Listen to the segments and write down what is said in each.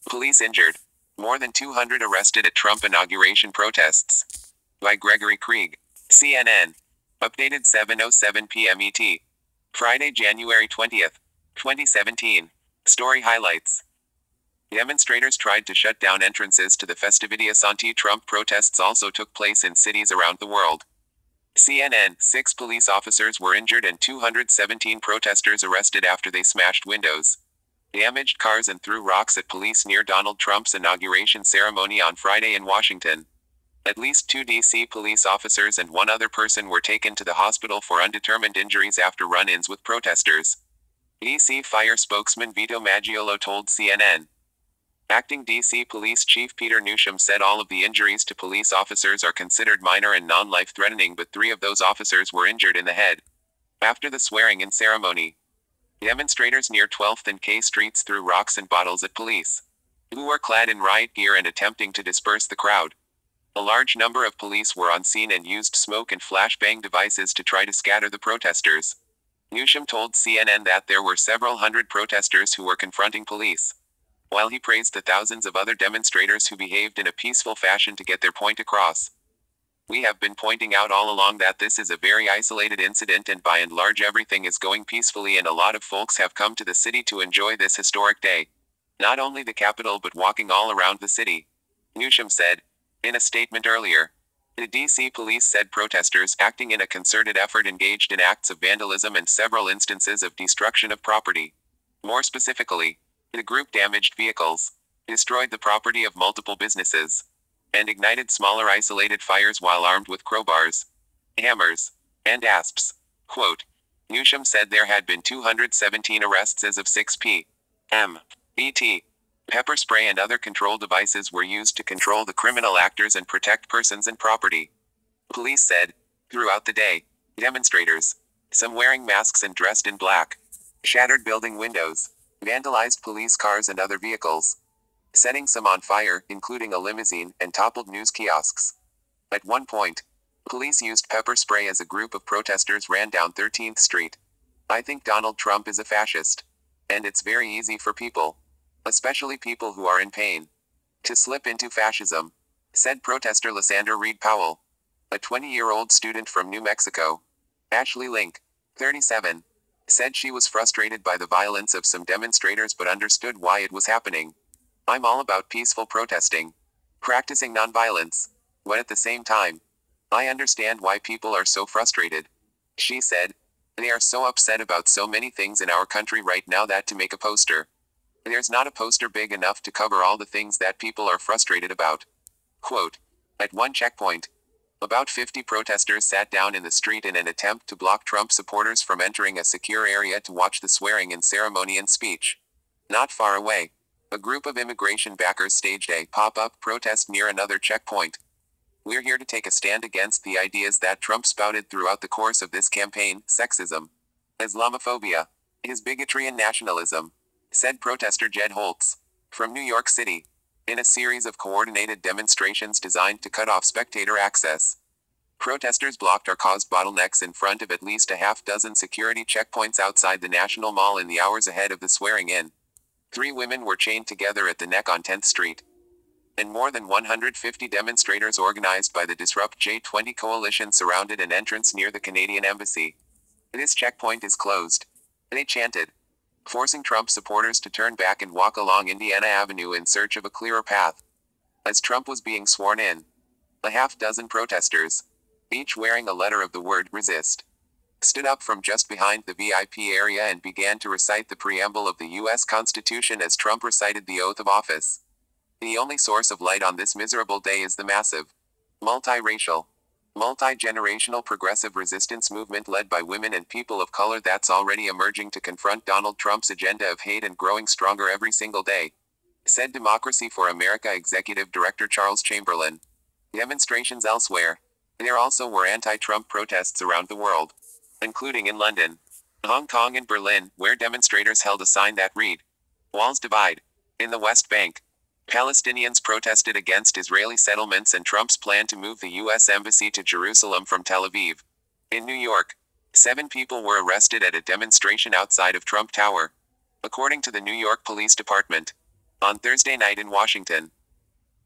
Police injured. More than 200 arrested at Trump inauguration protests. By Gregory Krieg. CNN. Updated 7:07 p.m. ET. Friday, January 20th, 2017. Story highlights. Demonstrators tried to shut down entrances to the festivities. Anti-Trump protests also took place in cities around the world. CNN. 6 police officers were injured and 217 protesters arrested after they smashed windows, damaged cars and threw rocks at police near Donald Trump's inauguration ceremony on Friday in Washington. At least 2 D.C. police officers and 1 other person were taken to the hospital for undetermined injuries after run-ins with protesters. D.C. Fire spokesman Vito Maggiolo told CNN. Acting D.C. Police Chief Peter Newsham said all of the injuries to police officers are considered minor and non-life-threatening, but 3 of those officers were injured in the head. After the swearing-in ceremony, demonstrators near 12th and K Streets threw rocks and bottles at police, who were clad in riot gear and attempting to disperse the crowd. A large number of police were on scene and used smoke and flashbang devices to try to scatter the protesters. Newsham told CNN that there were several hundred protesters who were confronting police, while he praised the thousands of other demonstrators who behaved in a peaceful fashion to get their point across. We have been pointing out all along that this is a very isolated incident and by and large everything is going peacefully, and a lot of folks have come to the city to enjoy this historic day. Not only the Capitol but walking all around the city, Newsham said. In a statement earlier, the D.C. police said protesters acting in a concerted effort engaged in acts of vandalism and several instances of destruction of property. More specifically, the group damaged vehicles, destroyed the property of multiple businesses, and ignited smaller isolated fires while armed with crowbars, hammers, and asps. Quote, Newsham said there had been 217 arrests as of 6 p.m. ET. Pepper spray and other control devices were used to control the criminal actors and protect persons and property. Police said, throughout the day, demonstrators, some wearing masks and dressed in black, shattered building windows, vandalized police cars and other vehicles, setting some on fire, including a limousine, and toppled news kiosks. At one point, police used pepper spray as a group of protesters ran down 13th Street. I think Donald Trump is a fascist. And it's very easy for people, especially people who are in pain, to slip into fascism, said protester Lysandra Reed Powell, a 20-year-old student from New Mexico. Ashley Link, 37, said she was frustrated by the violence of some demonstrators but understood why it was happening. I'm all about peaceful protesting, practicing nonviolence, but at the same time, I understand why people are so frustrated. She said, they are so upset about so many things in our country right now that to make a poster, there's not a poster big enough to cover all the things that people are frustrated about. Quote, at one checkpoint, about 50 protesters sat down in the street in an attempt to block Trump supporters from entering a secure area to watch the swearing-in ceremony and speech. Not far away, a group of immigration backers staged a pop-up protest near another checkpoint. We're here to take a stand against the ideas that Trump spouted throughout the course of this campaign: sexism, Islamophobia, his bigotry and nationalism, said protester Jed Holtz, from New York City, in a series of coordinated demonstrations designed to cut off spectator access. Protesters blocked or caused bottlenecks in front of at least a half-dozen security checkpoints outside the National Mall in the hours ahead of the swearing-in. 3 women were chained together at the neck on 10th Street. And more than 150 demonstrators organized by the Disrupt J20 coalition surrounded an entrance near the Canadian Embassy. This checkpoint is closed, they chanted, forcing Trump supporters to turn back and walk along Indiana Avenue in search of a clearer path. As Trump was being sworn in, a half-dozen protesters, each wearing a letter of the word resist, stood up from just behind the VIP area and began to recite the preamble of the U.S. Constitution as Trump recited the oath of office. The only source of light on this miserable day is the massive, multiracial, multi-generational progressive resistance movement led by women and people of color that's already emerging to confront Donald Trump's agenda of hate and growing stronger every single day, said Democracy for America Executive Director Charles Chamberlain. Demonstrations elsewhere. There also were anti-Trump protests around the world, including in London, Hong Kong and Berlin, where demonstrators held a sign that read, "Walls divide." In the West Bank, Palestinians protested against Israeli settlements and Trump's plan to move the U.S. Embassy to Jerusalem from Tel Aviv. In New York, 7 people were arrested at a demonstration outside of Trump Tower. according to the New York Police Department. On Thursday night in Washington,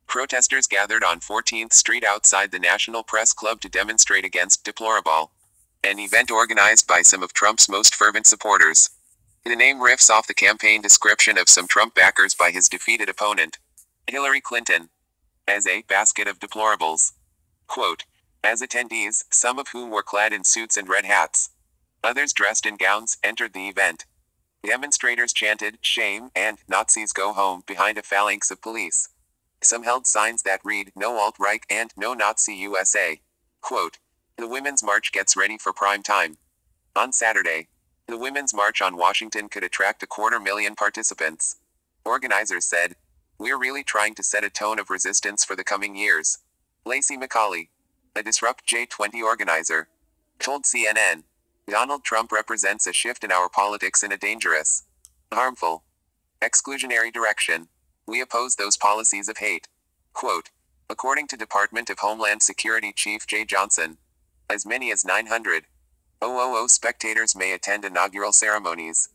protesters gathered on 14th Street outside the National Press Club to demonstrate against Deplorable, an event organized by some of Trump's most fervent supporters. The name riffs off the campaign description of some Trump backers by his defeated opponent, Hillary Clinton, as a basket of deplorables. Quote, as attendees, some of whom were clad in suits and red hats, others dressed in gowns, entered the event. Demonstrators chanted, "Shame," and "Nazis go home" behind a phalanx of police. Some held signs that read, "No alt-right" and "No Nazi USA." Quote, the Women's March gets ready for prime time. On Saturday, the Women's March on Washington could attract 250,000 participants. Organizers said, "We're really trying to set a tone of resistance for the coming years." Lacey McCauley, a Disrupt J20 organizer, told CNN, Donald Trump represents a shift in our politics in a dangerous, harmful, exclusionary direction. We oppose those policies of hate. Quote, according to Department of Homeland Security Chief Jay Johnson, as many as 900,000 spectators may attend inaugural ceremonies.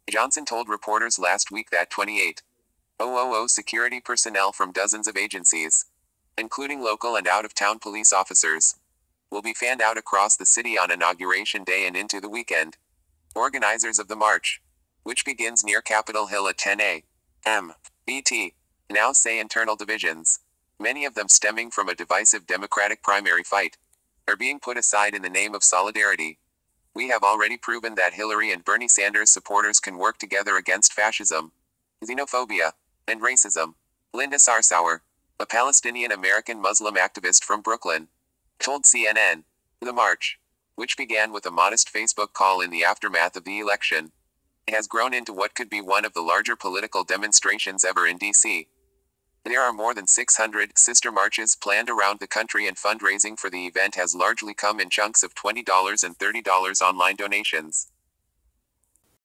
Johnson told reporters last week that 28,000 security personnel from dozens of agencies, including local and out-of-town police officers, will be fanned out across the city on Inauguration Day and into the weekend. Organizers of the march, which begins near Capitol Hill at 10 a.m. BT, now say internal divisions, many of them stemming from a divisive Democratic primary fight, are being put aside in the name of solidarity. We have already proven that Hillary and Bernie Sanders supporters can work together against fascism, xenophobia, and racism. Linda Sarsour, a Palestinian-American Muslim activist from Brooklyn, told CNN, the march, which began with a modest Facebook call in the aftermath of the election, has grown into what could be one of the larger political demonstrations ever in D.C. There are more than 600 sister marches planned around the country, and fundraising for the event has largely come in chunks of $20 and $30 online donations.